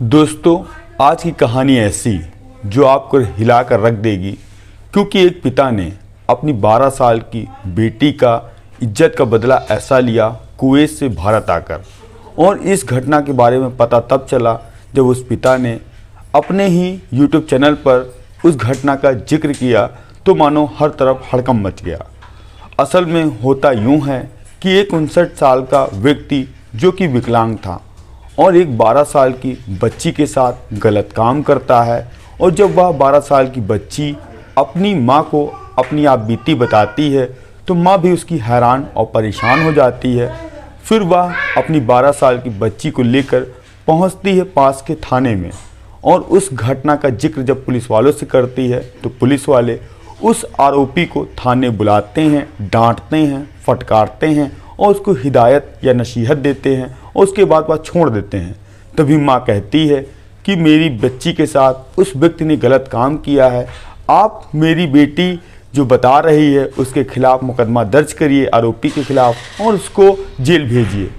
दोस्तों, आज की कहानी ऐसी जो आपको हिला कर रख देगी, क्योंकि एक पिता ने अपनी 12 साल की बेटी का इज्जत का बदला ऐसा लिया कुवैत से भारत आकर। और इस घटना के बारे में पता तब चला जब उस पिता ने अपने ही YouTube चैनल पर उस घटना का जिक्र किया तो मानो हर तरफ हड़कंप मच गया। असल में होता यूँ है कि एक 59 साल का व्यक्ति जो कि विकलांग था और एक 12 साल की बच्ची के साथ गलत काम करता है। और जब वह 12 साल की बच्ची अपनी माँ को अपनी आप बीती बताती है तो माँ भी उसकी हैरान और परेशान हो जाती है। फिर वह अपनी 12 साल की बच्ची को लेकर पहुँचती है पास के थाने में और उस घटना का जिक्र जब पुलिस वालों से करती है तो पुलिस वाले उस आरोपी को थाने बुलाते हैं, डांटते हैं, फटकारते हैं और उसको हिदायत या नसीहत देते हैं और उसके बाद वह छोड़ देते हैं। तभी माँ कहती है कि मेरी बच्ची के साथ उस व्यक्ति ने गलत काम किया है, आप मेरी बेटी जो बता रही है उसके खिलाफ मुकदमा दर्ज करिए आरोपी के खिलाफ और उसको जेल भेजिए।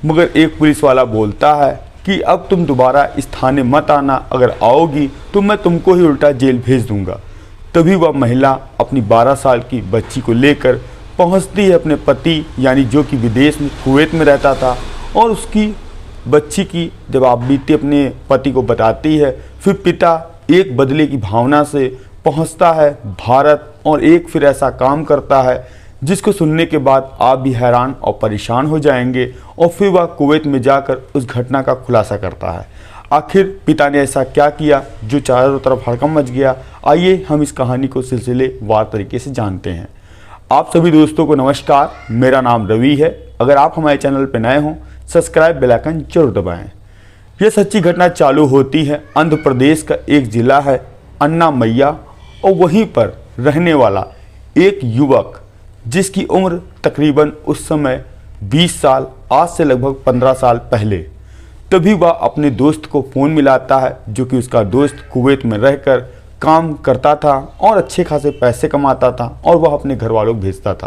मगर एक पुलिस वाला बोलता है कि अब तुम दोबारा इस थाने मत आना, अगर आओगी तो मैं तुमको ही उल्टा जेल भेज दूंगा। तभी वह महिला अपनी 12 साल की बच्ची को लेकर पहुंचती है अपने पति यानी जो कि विदेश में कुवैत में रहता था और उसकी बच्ची की जब आप बीती अपने पति को बताती है। फिर पिता एक बदले की भावना से पहुंचता है भारत और एक फिर ऐसा काम करता है जिसको सुनने के बाद आप भी हैरान और परेशान हो जाएंगे। और फिर वह कुवैत में जाकर उस घटना का खुलासा करता है। आखिर पिता ने ऐसा क्या किया जो चारों तरफ हड़कंप मच गया। आइए हम इस कहानी को सिलसिलेवार तरीके से जानते हैं। आप सभी दोस्तों को नमस्कार, मेरा नाम रवि है। अगर आप हमारे चैनल पर नए हों सब्सक्राइब बेल आइकन जरूर दबाएं। यह सच्ची घटना चालू होती है आंध्र प्रदेश का एक ज़िला है अन्नामय्या और वहीं पर रहने वाला एक युवक जिसकी उम्र तकरीबन उस समय 20 साल, आज से लगभग 15 साल पहले। तभी वह अपने दोस्त को फ़ोन मिलाता है जो कि उसका दोस्त कुवैत में रहकर काम करता था और अच्छे खासे पैसे कमाता था और वह अपने घर वालों को भेजता था।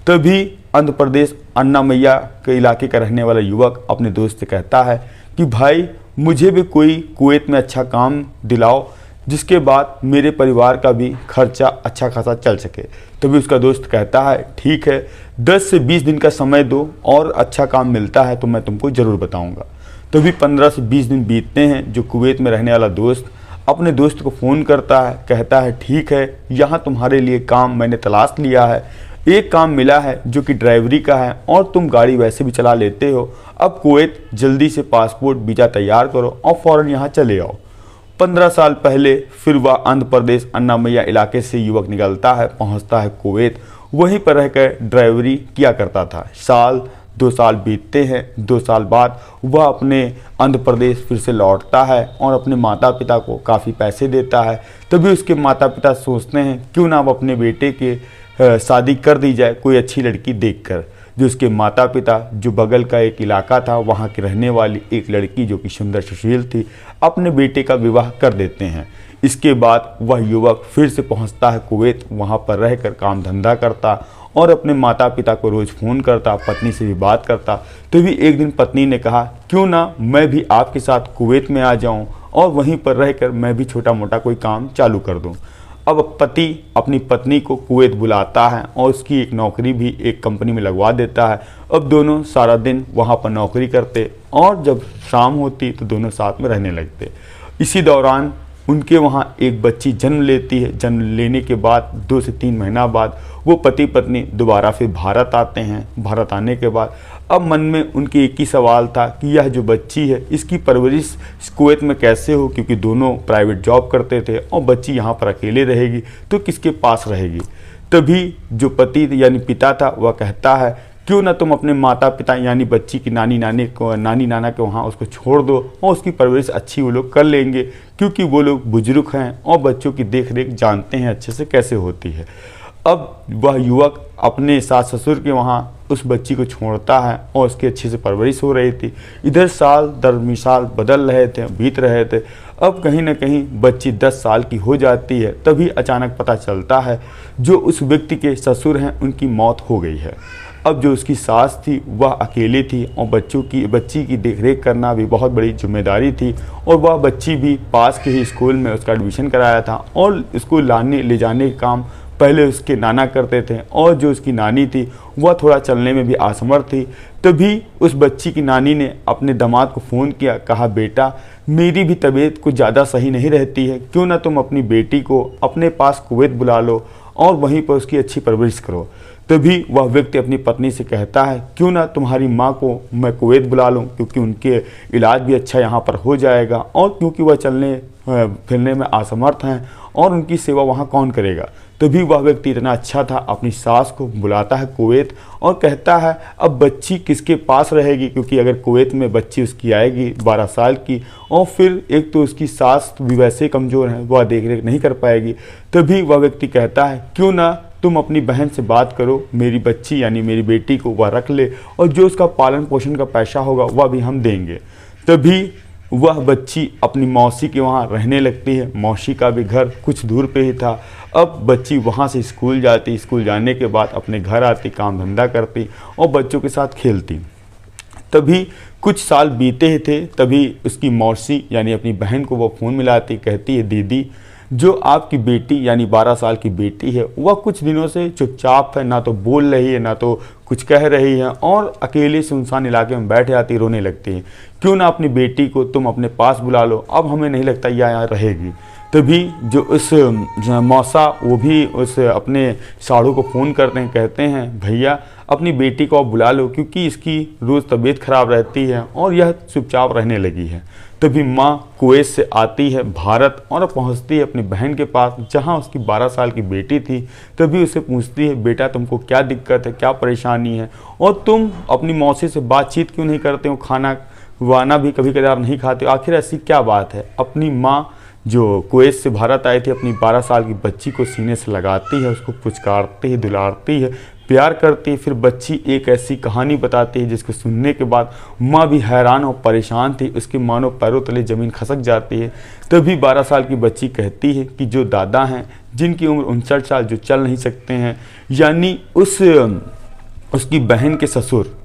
तभी आंध्र प्रदेश अन्नामय्या के इलाके का रहने वाला युवक अपने दोस्त से कहता है कि भाई मुझे भी कोई कुवैत में अच्छा काम दिलाओ जिसके बाद मेरे परिवार का भी खर्चा अच्छा खासा चल सके। तभी उसका दोस्त कहता है ठीक है, 10 से 20 दिन का समय दो और अच्छा काम मिलता है तो मैं तुमको ज़रूर बताऊंगा। तभी 15 से 20 दिन बीतते हैं। जो कुवैत में रहने वाला दोस्त अपने दोस्त को फ़ोन करता है, कहता है ठीक है, यहाँ तुम्हारे लिए काम मैंने तलाश लिया है, एक काम मिला है जो कि ड्राइवरी का है और तुम गाड़ी वैसे भी चला लेते हो। अब कुवैत जल्दी से पासपोर्ट वीज़ा तैयार करो और फ़ौरन यहाँ चले आओ। 15 साल पहले फिर वह आंध्र प्रदेश अन्नामय्या इलाके से युवक निकलता है, पहुँचता है कुवैत, वहीं पर रहकर ड्राइवरी किया करता था। साल 2 साल बीतते हैं। 2 साल बाद वह अपने आंध्र प्रदेश फिर से लौटता है और अपने माता पिता को काफ़ी पैसे देता है। तभी उसके माता पिता सोचते हैं क्यों ना वो अपने बेटे के शादी कर दी जाए कोई अच्छी लड़की देखकर। जो उसके माता पिता जो बगल का एक इलाका था वहाँ की रहने वाली एक लड़की जो कि सुंदर सुशील थी अपने बेटे का विवाह कर देते हैं। इसके बाद वह युवक फिर से पहुँचता है कुवैत, वहाँ पर रहकर काम धंधा करता और अपने माता पिता को रोज़ फ़ोन करता, पत्नी से भी बात करता। तभी एक दिन पत्नी ने कहा क्यों ना मैं भी आपके साथ कुवैत में आ जाऊं और वहीं पर रहकर मैं भी छोटा मोटा कोई काम चालू कर दूं। अब पति अपनी पत्नी को कुवैत बुलाता है और उसकी एक नौकरी भी एक कंपनी में लगवा देता है। अब दोनों सारा दिन वहाँ पर नौकरी करते और जब शाम होती तो दोनों साथ में रहने लगते। इसी दौरान उनके वहाँ एक बच्ची जन्म लेती है। जन्म लेने के बाद 2 से 3 महीना बाद वो पति पत्नी दोबारा फिर भारत आते हैं। भारत आने के बाद अब मन में उनके एक ही सवाल था कि यह जो बच्ची है इसकी परवरिश कुवैत में कैसे हो, क्योंकि दोनों प्राइवेट जॉब करते थे और बच्ची यहाँ पर अकेले रहेगी तो किसके पास रहेगी। तभी जो पति यानी पिता था वह कहता है क्यों ना तुम अपने माता पिता यानी बच्ची की नानी नाना के वहाँ उसको छोड़ दो और उसकी परवरिश अच्छी वो लोग कर लेंगे, क्योंकि वो लोग बुजुर्ग हैं और बच्चों की देख रेख जानते हैं अच्छे से कैसे होती है। अब वह युवक अपने सास ससुर के वहाँ उस बच्ची को छोड़ता है और उसकी अच्छे से परवरिश हो रही थी। इधर साल दर मिसाल बदल रहे थे, बीत रहे थे। अब कहीं ना कहीं बच्ची 10 साल की हो जाती है। तभी अचानक पता चलता है जो उस व्यक्ति के ससुर हैं उनकी मौत हो गई है। अब जो उसकी सास थी वह अकेली थी और बच्ची की देखरेख करना भी बहुत बड़ी जिम्मेदारी थी। और वह बच्ची भी पास के ही स्कूल में उसका एडमिशन कराया था और स्कूल लाने ले जाने का काम पहले उसके नाना करते थे। और जो उसकी नानी थी वह थोड़ा चलने में भी असमर्थ थी। तभी उस बच्ची की नानी ने अपने दामाद को फ़ोन किया, कहा बेटा मेरी भी तबीयत कुछ ज़्यादा सही नहीं रहती है, क्यों ना तुम अपनी बेटी को अपने पास कुवैत बुला लो और वहीं पर उसकी अच्छी परवरिश करो। तभी वह व्यक्ति अपनी पत्नी से कहता है, क्यों ना तुम्हारी माँ को मैं कुवैत बुला लूँ, क्योंकि उनके इलाज भी अच्छा यहाँ पर हो जाएगा और क्योंकि वह चलने फिरने में असमर्थ हैं और उनकी सेवा वहाँ कौन करेगा। तभी वह व्यक्ति इतना अच्छा था, अपनी सास को बुलाता है कुवैत और कहता है अब बच्ची किसके पास रहेगी, क्योंकि अगर कुवैत में बच्ची उसकी आएगी 12 साल की और फिर एक तो उसकी सास भी वैसे कमज़ोर है, वह देख रेख नहीं कर पाएगी। तभी वह व्यक्ति कहता है क्यों ना तुम अपनी बहन से बात करो, मेरी बच्ची यानी मेरी बेटी को वह रख ले और जो उसका पालन पोषण का पैसा होगा वह भी हम देंगे। तभी वह बच्ची अपनी मौसी के वहाँ रहने लगती है। मौसी का भी घर कुछ दूर पे ही था। अब बच्ची वहाँ से स्कूल जाती, स्कूल जाने के बाद अपने घर आती, काम धंधा करती और बच्चों के साथ खेलती। तभी कुछ साल बीते थे, तभी उसकी मौसी यानी अपनी बहन को वो फ़ोन मिलाती, कहती है दीदी जो आपकी बेटी यानी 12 साल की बेटी है वह कुछ दिनों से चुपचाप है, ना तो बोल रही है ना तो कुछ कह रही है और अकेले सुनसान इलाके में बैठ जाती, रोने लगती है। क्यों ना अपनी बेटी को तुम अपने पास बुला लो, अब हमें नहीं लगता यह यहाँ रहेगी। तभी जो उस मौसा वो भी उस अपने साड़ू को फ़ोन करते हैं, कहते हैं भैया अपनी बेटी को आप बुला लो क्योंकि इसकी रोज़ तबीयत ख़राब रहती है और यह चुपचाप रहने लगी है। तभी माँ कुवैत से आती है भारत और पहुँचती है अपनी बहन के पास जहाँ उसकी 12 साल की बेटी थी। तभी उसे पूछती है बेटा तुमको क्या दिक्कत है, क्या परेशानी है और तुम अपनी मौसी से बातचीत क्यों नहीं करते हो, खाना वाना भी कभी कदार नहीं खाते हो, आखिर ऐसी क्या बात है। अपनी माँ जो कुवैत से भारत आई थी अपनी 12 साल की बच्ची को सीने से लगाती है, उसको पुचकारती है, दुलारती है, प्यार करती है। फिर बच्ची एक ऐसी कहानी बताती है जिसको सुनने के बाद माँ भी हैरान और परेशान थी, उसके मानो पैरों तले ज़मीन खसक जाती है। तभी 12 साल की बच्ची कहती है कि जो दादा हैं जिनकी उम्र 59 साल, जो चल नहीं सकते हैं, यानी उसकी बहन के ससुर,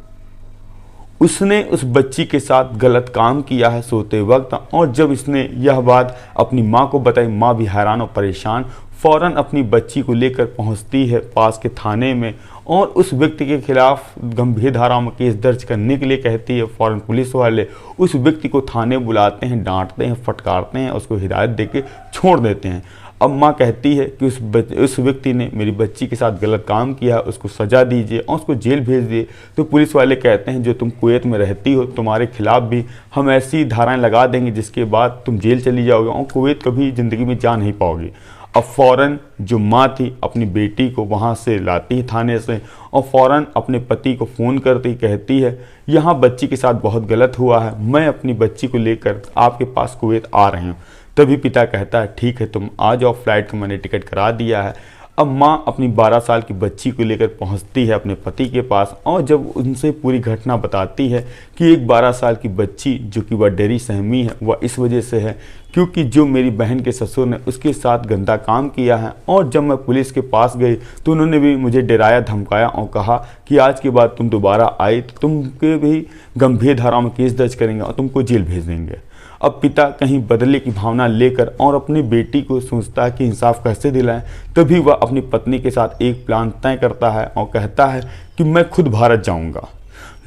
उसने उस बच्ची के साथ गलत काम किया है सोते वक्त। और जब इसने यह बात अपनी माँ को बताई, माँ भी हैरान और परेशान फ़ौरन अपनी बच्ची को लेकर पहुँचती है पास के थाने में और उस व्यक्ति के खिलाफ गंभीर धाराओं में केस दर्ज करने के लिए कहती है। फ़ौरन पुलिस वाले उस व्यक्ति को थाने बुलाते हैं, डांटते हैं, फटकारते हैं, उसको हिदायत देके छोड़ देते हैं। अब माँ कहती है कि उस व्यक्ति ने मेरी बच्ची के साथ गलत काम किया, उसको सज़ा दीजिए और उसको जेल भेज दिए। तो पुलिस वाले कहते हैं जो तुम कुवैत में रहती हो तुम्हारे खिलाफ भी हम ऐसी धाराएं लगा देंगे जिसके बाद तुम जेल चली जाओगे और कुवैत कभी ज़िंदगी में जा नहीं पाओगे। अब फ़ौरन जो माँ थी अपनी बेटी को वहाँ से लाती है थाने से और फ़ौरन अपने पति को फ़ोन करती, कहती है यहाँ बच्ची के साथ बहुत गलत हुआ है, मैं अपनी बच्ची को लेकर आपके पास कुवैत आ रही हूँ। तभी पिता कहता है ठीक है तुम आ जाओ, फ्लाइट का मैंने टिकट करा दिया है। अब माँ अपनी 12 साल की बच्ची को लेकर पहुँचती है अपने पति के पास और जब उनसे पूरी घटना बताती है कि एक 12 साल की बच्ची जो कि वह डरी सहमी है वह इस वजह से है क्योंकि जो मेरी बहन के ससुर ने उसके साथ गंदा काम किया है और जब मैं पुलिस के पास गई तो उन्होंने भी मुझे डराया धमकाया और कहा कि आज के बाद तुम दोबारा आई तो तुमके भी गंभीर धाराओं में केस दर्ज करेंगे और तुमको जेल भेज देंगे। अब पिता कहीं बदले की भावना लेकर और अपनी बेटी को सोचता है कि इंसाफ कैसे दिलाएं। तभी वह अपनी पत्नी के साथ एक प्लान तय करता है और कहता है कि मैं खुद भारत जाऊंगा।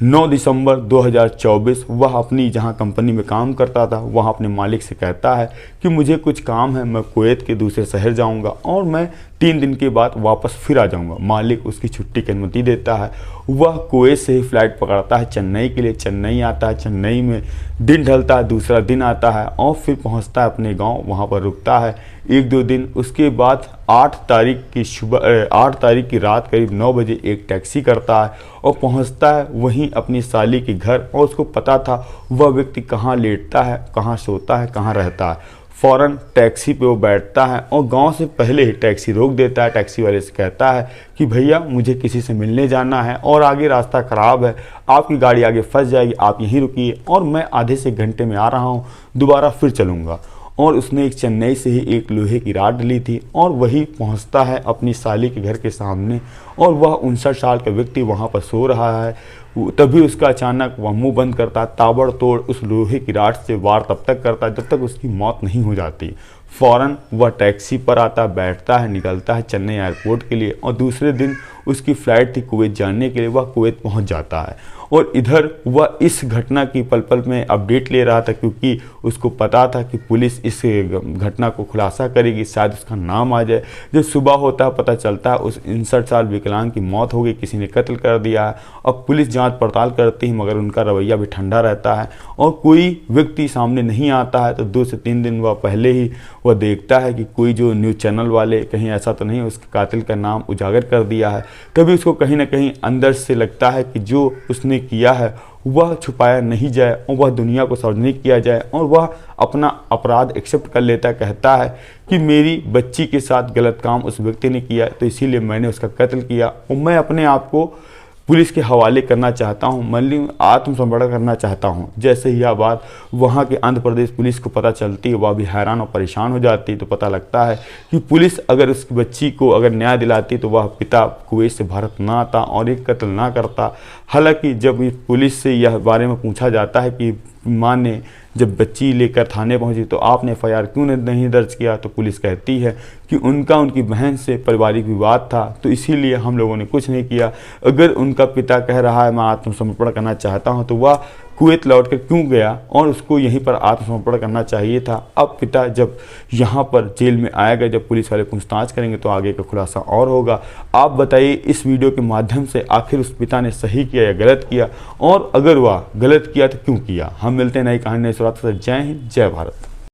9 दिसंबर 2024 वह अपनी जहां कंपनी में काम करता था वहां अपने मालिक से कहता है कि मुझे कुछ काम है, मैं कुवैत के दूसरे शहर जाऊंगा और मैं 3 दिन के बाद वापस फिर आ जाऊंगा। मालिक उसकी छुट्टी की अनुमति देता है। वह कुवैत से ही फ्लाइट पकड़ता है चेन्नई के लिए। चेन्नई आता है, चेन्नई में दिन ढलता है, दूसरा दिन आता है और फिर पहुंचता है अपने गांव, वहां पर रुकता है 1-2 दिन। उसके बाद 8 तारीख की रात करीब 9 बजे एक टैक्सी करता है और पहुंचता है वहीं अपनी साली के घर और उसको पता था वह व्यक्ति कहाँ लेटता है, कहाँ सोता है, कहाँ रहता है। फ़ौरन टैक्सी पे वो बैठता है और गांव से पहले ही टैक्सी रोक देता है। टैक्सी वाले से कहता है कि भैया मुझे किसी से मिलने जाना है और आगे रास्ता ख़राब है, आपकी गाड़ी आगे फंस जाएगी, आप यहीं रुकिए और मैं आधे से घंटे में आ रहा हूँ, दोबारा फिर चलूँगा। और उसने एक चेन्नई से ही एक लोहे की रॉड ली थी और वही पहुंचता है अपनी साली के घर के सामने और वह 59 साल का व्यक्ति वहां पर सो रहा है। तभी उसका अचानक वह मुंह बंद करता है, ताबड़तोड़ उस लोहे की रॉड से वार तब तक करता है जब तक उसकी मौत नहीं हो जाती। फौरन वह टैक्सी पर आता, बैठता है, निकलता है चेन्नई एयरपोर्ट के लिए और दूसरे दिन उसकी फ़्लाइट थी कुवैत जाने के लिए। वह कुवैत पहुंच जाता है और इधर वह इस घटना की पल पल में अपडेट ले रहा था क्योंकि उसको पता था कि पुलिस इस घटना को खुलासा करेगी, शायद उसका नाम आ जाए। जब सुबह होता है पता चलता है उस 59 साल विकलांग की मौत हो गई, किसी ने कत्ल कर दिया है। अब पुलिस जांच पड़ताल करती है मगर उनका रवैया भी ठंडा रहता है और कोई व्यक्ति सामने नहीं आता है। तो 2 से 3 दिन वह पहले ही वह देखता है कि कोई जो न्यूज़ चैनल वाले कहीं ऐसा तो नहीं उसके कातिल का नाम उजागर कर दिया है। तभी उसको कहीं ना कहीं अंदर से लगता है कि जो उसने किया है वह छुपाया नहीं जाए और वह दुनिया को सार्वजनिक किया जाए और वह अपना अपराध एक्सेप्ट कर लेता है। कहता है कि मेरी बच्ची के साथ गलत काम उस व्यक्ति ने किया तो इसीलिए मैंने उसका कत्ल किया और मैं अपने आप को पुलिस के हवाले करना चाहता हूं, मैं आत्मसमर्पण करना चाहता हूं। जैसे ही यह बात वहां के आंध्र प्रदेश पुलिस को पता चलती है वह भी हैरान और परेशान हो जाती है। तो पता लगता है कि पुलिस अगर उसकी बच्ची को अगर न्याय दिलाती तो वह पिता कुवैत से भारत ना आता और एक कत्ल ना करता। हालांकि जब पुलिस से यह बारे में पूछा जाता है कि माँ ने जब बच्ची लेकर थाने पहुंची तो आपने FIR क्यों नहीं दर्ज किया, तो पुलिस कहती है कि उनकी बहन से पारिवारिक विवाद था तो इसीलिए हम लोगों ने कुछ नहीं किया। अगर उनका पिता कह रहा है मैं आत्मसमर्पण करना चाहता हूं तो वह कुवैत लौटकर क्यों गया और उसको यहीं पर आत्मसमर्पण करना चाहिए था। अब पिता जब यहाँ पर जेल में आएगा, जब पुलिस वाले पूछताछ करेंगे तो आगे का खुलासा और होगा। आप बताइए इस वीडियो के माध्यम से आखिर उस पिता ने सही किया या गलत किया, और अगर वह गलत किया तो क्यों किया। हम मिलते हैं नई कहानी नई शुरुआत से। जय हिंद, जय भारत।